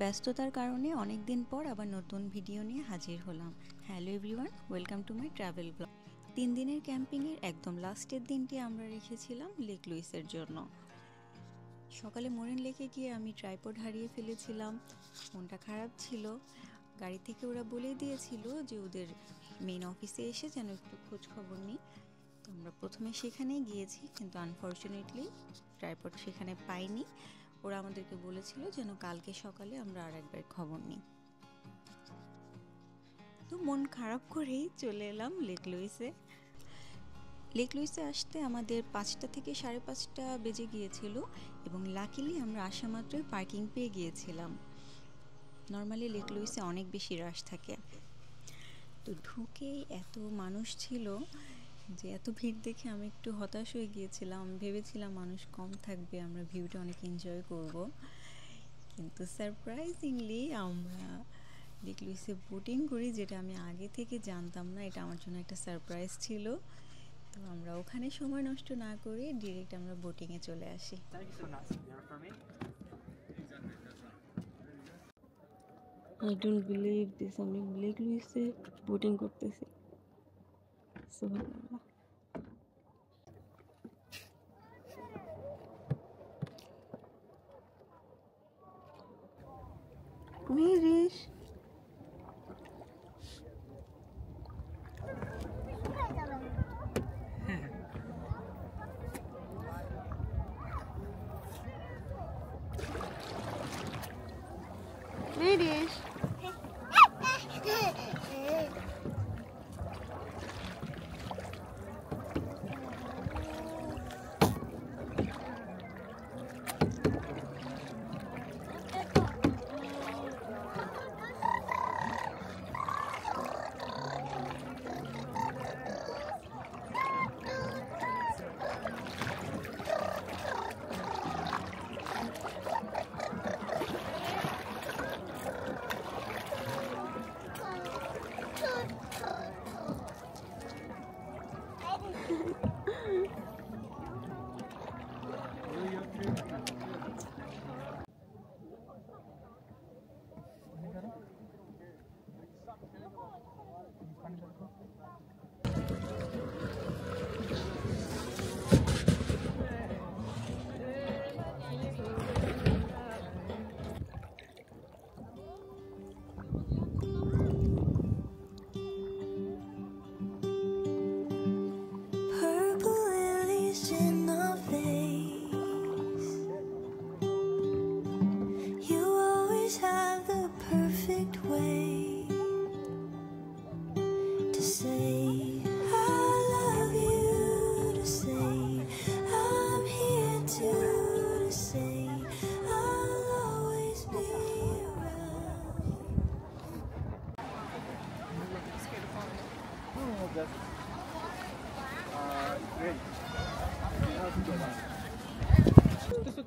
ব্যস্ততার কারণে অনেক দিন পর আবার নতুন ভিডিও নিয়ে হাজির হলাম। Hello everyone, welcome to my travel blog. 3 দিনের ক্যাম্পিংয়ের একদম লাস্টের দিনটি আমরা রেখেছিলাম লেক লুইসের জন্য। সকালে মোরেন লেকে গিয়ে আমি ট্রাইপড হারিয়ে ফেলেছিলাম, ফোনটা খারাপ ছিল। গাড়ি থেকে ওরা বলে দিয়েছিল যে ওদের মেইন অফিসে এসে যেন একটু খোঁজ খবর নিই। তো আমরা প্রথমে সেখানেই গিয়েছি, কিন্তু আনফর্চুনেটলি ট্রাইপড সেখানে পাইনি। ওরা আমাদেরকে বলেছিল যেন কালকে সকালে আমরা আর একবার খবর নিই। তো মন খারাপ করেই চলে এলাম লেক লুইসে। লেক লুইসে আসতে আমাদের 5টা থেকে 5:30 বেজে গিয়েছিল এবং লাকিলি আমরা আসা মাত্রই পার্কিং পেয়ে গিয়েছিলাম। নর্মালি লেক লুইসে অনেক বেশি রাশ থাকে। তো ঢুকেই এত মানুষ ছিল যে এত ভিড় দেখে আমি একটু হতাশ হয়ে গিয়েছিলাম। ভেবেছিলাম মানুষ কম থাকবে, আমরা ভিউটা অনেক এনজয় করব, কিন্তু সারপ্রাইজিংলি আমরা লেক লুইসে বোটিং করি, যেটা আমি আগে থেকে জানতাম না। এটা আমার জন্য একটা সারপ্রাইজ ছিল। তো আমরা ওখানে সময় নষ্ট না করে ডিরেক্ট আমরা বোটিংয়ে চলে আসি। I don't believe this, আমি লেক লুইসে বোটিং করতেছি। সুবহানাল্লাহ। মেরিশ মেরিশ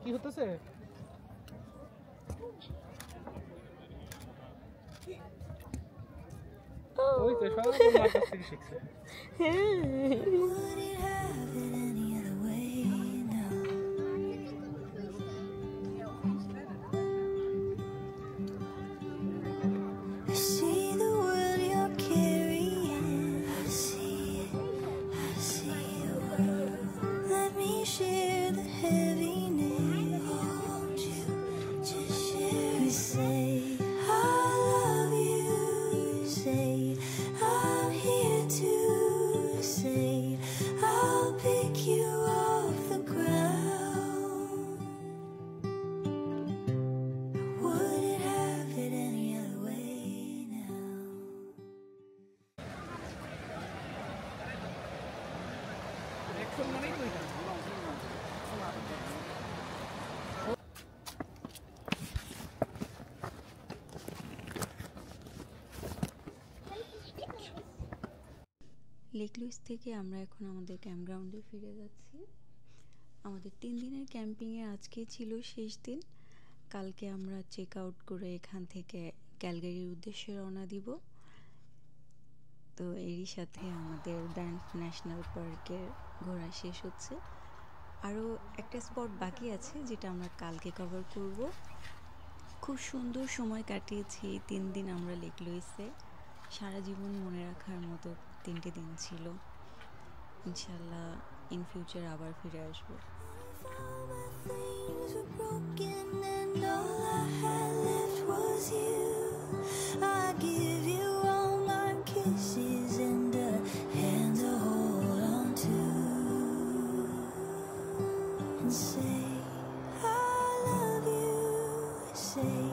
কি হতেছে? ওই তো সব আমার কাছ থেকে শিখছে। লেক লুইস থেকে আমরা এখন আমাদের ক্যাম্পগ্রাউন্ডে ফিরে যাচ্ছি। আমাদের 3 দিনের ক্যাম্পিংয়ে আজকে ছিল শেষ দিন। কালকে আমরা চেক আউট করে এখান থেকে ক্যালগারির উদ্দেশ্যে রওনা দিব। তো এরই সাথে আমাদের ব্যান্ফ ন্যাশনাল পার্কের ঘোরা শেষ হচ্ছে। আরও একটা স্পট বাকি আছে যেটা আমরা কালকে কভার করব। খুব সুন্দর সময় কাটিয়েছি এই 3 দিন আমরা লেক লুইসে। সারা জীবন মনে রাখার মতো 3টে দিন ছিল। ইনশাল্লাহ ইন ফিউচার আবার ফিরে আসবো। All my things were broken and all I had left was you. I give you all my kisses and a hand to hold on to, and say I love you, say